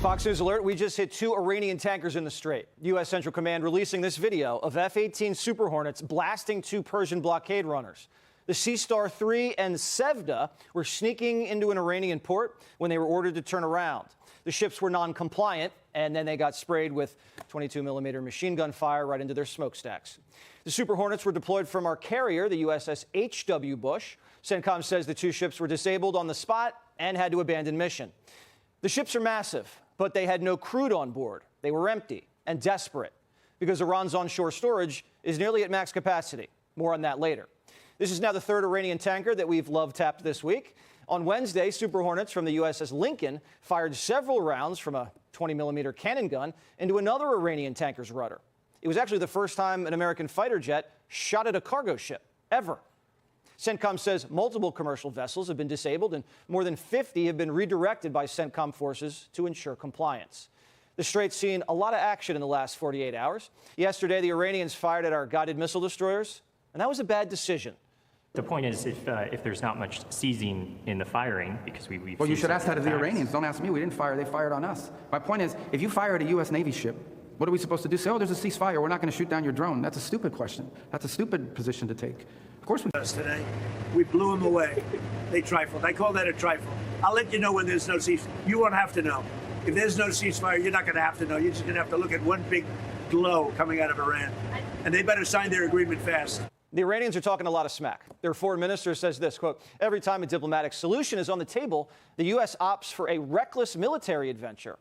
Fox News alert, we just hit 2 Iranian tankers in the Strait. U.S. Central Command releasing this video of F-18 Super Hornets blasting 2 Persian blockade runners. The Sea Star 3 and Sevda were sneaking into an Iranian port when they were ordered to turn around. The ships were non-compliant, and then they got sprayed with 22-millimeter machine gun fire right into their smokestacks. The Super Hornets were deployed from our carrier, the USS H.W. Bush. CENTCOM says the 2 ships were disabled on the spot and had to abandon mission. The ships are massive, but they had no crude on board. They were empty and desperate because Iran's onshore storage is nearly at max capacity. More on that later. This is now the 3rd Iranian tanker that we've love-tapped this week. On Wednesday, Super Hornets from the USS Lincoln fired several rounds from a 20-millimeter cannon gun into another Iranian tanker's rudder. It was actually the first time an American fighter jet shot at a cargo ship, ever. CENTCOM says multiple commercial vessels have been disabled and more than 50 have been redirected by CENTCOM forces to ensure compliance. The Strait's seen a lot of action in the last 48 hours. Yesterday, the Iranians fired at our guided missile destroyers, and that was a bad decision. The point is, if there's not much seizing in the firing, because we've well, you should ask that of the Iranians. Don't ask me. We didn't fire. They fired on us. My point is, if you fire at a U.S. Navy ship, what are we supposed to do? Say, oh, there's a ceasefire. We're not going to shoot down your drone. That's a stupid question. That's a stupid position to take. Of course we... Today, we blew them away. They trifled. I call that a trifle. I'll let you know when there's no ceasefire. You won't have to know. If there's no ceasefire, you're not going to have to know. You're just going to have to look at one big glow coming out of Iran. And they better sign their agreement fast. The Iranians are talking a lot of smack. Their foreign minister says this, quote, every time a diplomatic solution is on the table, the U.S. opts for a reckless military adventure.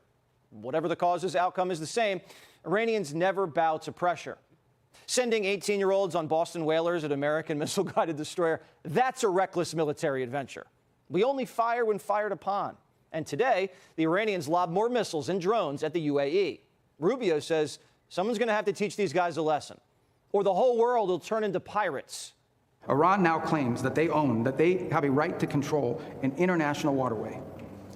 Whatever the cause's outcome is the same, Iranians never bow to pressure. Sending 18-year-olds on Boston whalers at American missile-guided destroyer, that's a reckless military adventure. We only fire when fired upon. And today, the Iranians lob more missiles and drones at the UAE. Rubio says someone's going to have to teach these guys a lesson, or the whole world will turn into pirates. Iran now claims that they have a right to control an international waterway.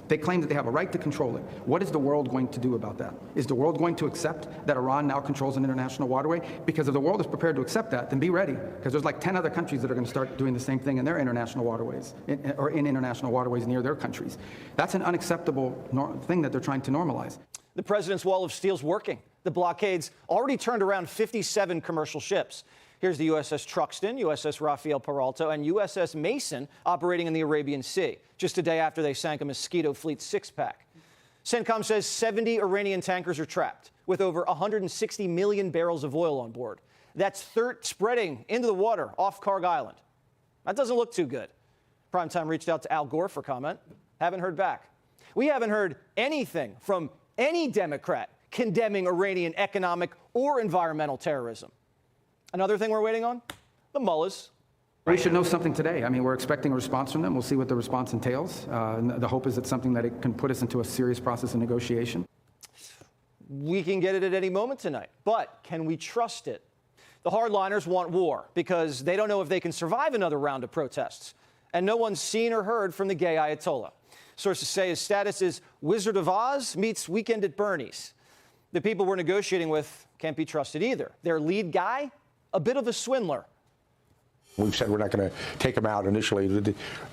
They claim that they have a right to control it. What is the world going to do about that? Is the world going to accept that Iran now controls an international waterway? Because if the world is prepared to accept that, then be ready. Because there's like 10 other countries that are going to start doing the same thing in their international waterways, or in international waterways near their countries. That's an unacceptable thing that they're trying to normalize. The president's wall of steel's working. The blockades already turned around 57 commercial ships. Here's the USS Truxtun, USS Rafael Peralta, and USS Mason operating in the Arabian Sea, just a day after they sank a Mosquito Fleet 6-pack. CENTCOM says 70 Iranian tankers are trapped, with over 160 million barrels of oil on board. That's spreading into the water off Karg Island. That doesn't look too good. Primetime reached out to Al Gore for comment. Haven't heard back. We haven't heard anything from any Democrat condemning Iranian economic or environmental terrorism. Another thing we're waiting on? The mullahs. We should know something today. I mean, we're expecting a response from them. We'll see what the response entails. And the hope is it's something that it can put us into a serious process of negotiation. We can get it at any moment tonight, but can we trust it? The hardliners want war because they don't know if they can survive another round of protests. And no one's seen or heard from the gay Ayatollah. Sources say his status is Wizard of Oz meets Weekend at Bernie's. The people we're negotiating with can't be trusted either. Their lead guy, a bit of a swindler. We've said we're not going to take him out initially,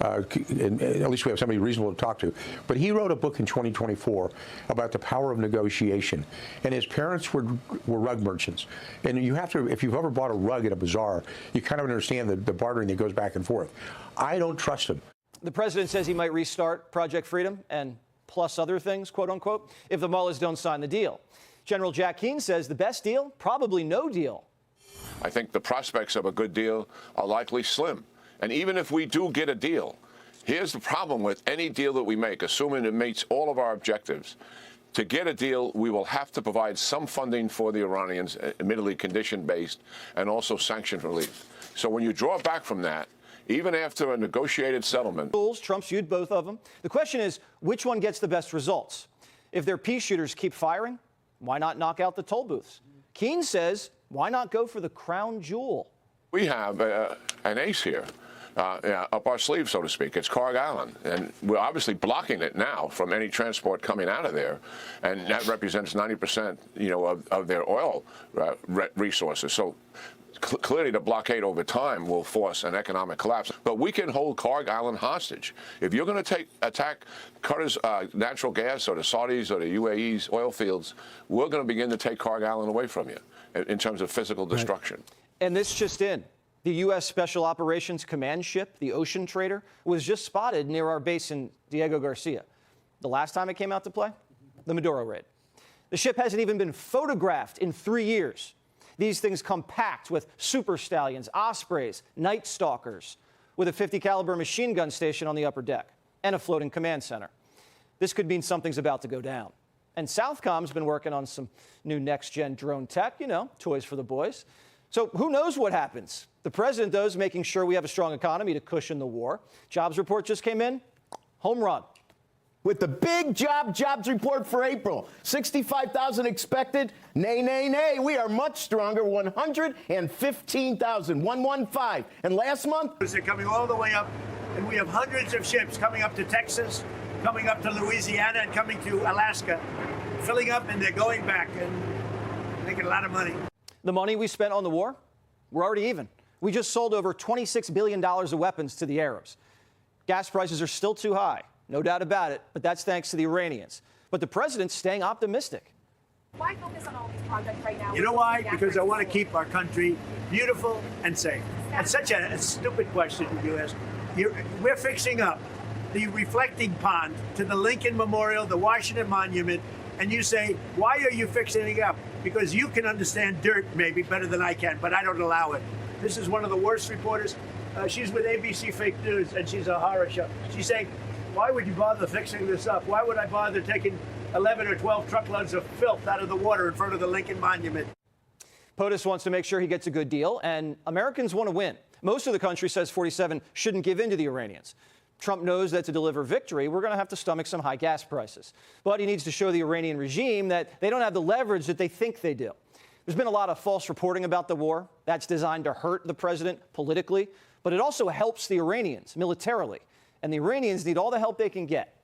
at least we have somebody reasonable to talk to. But he wrote a book in 2024 about the power of negotiation. And his parents were rug merchants. And you have to, if you've ever bought a rug at a bazaar, you kind of understand the bartering that goes back and forth. I don't trust him. The president says he might restart Project Freedom and plus other things, quote unquote, if the mullahs don't sign the deal. General Jack Keane says the best deal, probably no deal. I think the prospects of a good deal are likely slim. And even if we do get a deal, here's the problem with any deal that we make, assuming it meets all of our objectives. To get a deal, we will have to provide some funding for the Iranians, admittedly condition-based, and also sanction relief. So when you draw back from that, even after a negotiated settlement... Trump sued both of them. The question is, which one gets the best results? If their peace shooters keep firing, why not knock out the toll booths? Keane says, why not go for the crown jewel? We have an ace here up our sleeve, so to speak. It's Karg Island, and we're obviously blocking it now from any transport coming out of there, and that represents 90%, of their oil resources. So clearly the blockade over time will force an economic collapse. But we can hold Kharg Island hostage. If you're going to attack Qatar's natural gas or the Saudis or the UAE's oil fields, we're going to begin to take Kharg Island away from you in terms of physical destruction. And this just in. The U.S. Special Operations Command ship, the Ocean Trader, was just spotted near our base in Diego Garcia. The last time it came out to play? The Maduro raid. The ship hasn't even been photographed in 3 years. These things come packed with Super Stallions, Ospreys, Night Stalkers, with a .50 caliber machine gun station on the upper deck and a floating command center. This could mean something's about to go down. And Southcom's been working on some new next-gen drone tech, you know, toys for the boys. So who knows what happens? The president, though, is making sure we have a strong economy to cushion the war. Jobs report just came in. Home run. With the big jobs report for April, 65,000 expected. Nay, nay, nay. We are much stronger. 115,000, 115. And last month, They're coming all the way up, and we have hundreds of ships coming up to Texas, coming up to Louisiana, and coming to Alaska, filling up, and they're going back and making a lot of money. The money we spent on the war, we're already even. We just sold over $26 billion of weapons to the Arabs. Gas prices are still too high, no doubt about it, but that's thanks to the Iranians. But the president's staying optimistic. Why focus on all these projects right now? You know why? Because I want to keep our country beautiful and safe. That's such a stupid question you ask. We're fixing up the reflecting pond to the Lincoln Memorial, the Washington Monument, and you say, why are you fixing it up? Because you can understand dirt maybe better than I can, but I don't allow it. This is one of the worst reporters. She's with ABC Fake News, and she's a horror show. She's saying, why would you bother fixing this up? Why would I bother taking 11 or 12 truckloads of filth out of the water in front of the Lincoln Monument? POTUS wants to make sure he gets a good deal, and Americans want to win. Most of the country says 47 shouldn't give in to the Iranians. Trump knows that to deliver victory, we're going to have to stomach some high gas prices. But he needs to show the Iranian regime that they don't have the leverage that they think they do. There's been a lot of false reporting about the war. That's designed to hurt the president politically, but it also helps the Iranians militarily. And the Iranians need all the help they can get.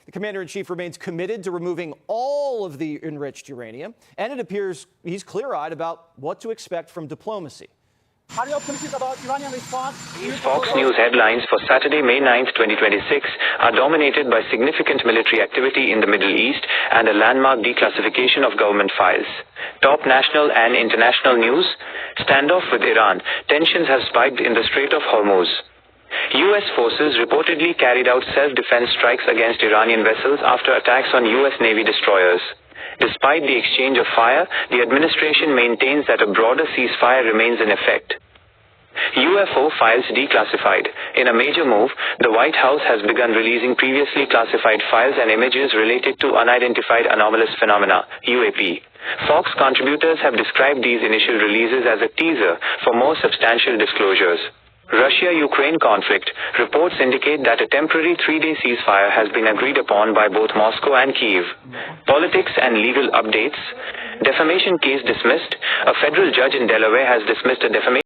The commander-in-chief remains committed to removing all of the enriched uranium, and it appears he's clear-eyed about what to expect from diplomacy. Are you optimistic about Iranian response? Fox News headlines for Saturday, May 9th, 2026 are dominated by significant military activity in the Middle East and a landmark declassification of government files. Top national and international news: standoff with Iran. Tensions have spiked in the Strait of Hormuz. U.S. forces reportedly carried out self-defense strikes against Iranian vessels after attacks on U.S. Navy destroyers. Despite the exchange of fire, the administration maintains that a broader ceasefire remains in effect. UFO files declassified. In a major move, the White House has begun releasing previously classified files and images related to unidentified anomalous phenomena, UAP. Fox contributors have described these initial releases as a teaser for more substantial disclosures. Russia-Ukraine conflict. Reports indicate that a temporary 3-day ceasefire has been agreed upon by both Moscow and Kyiv. Politics and legal updates. Defamation case dismissed. A federal judge in Delaware has dismissed a defamation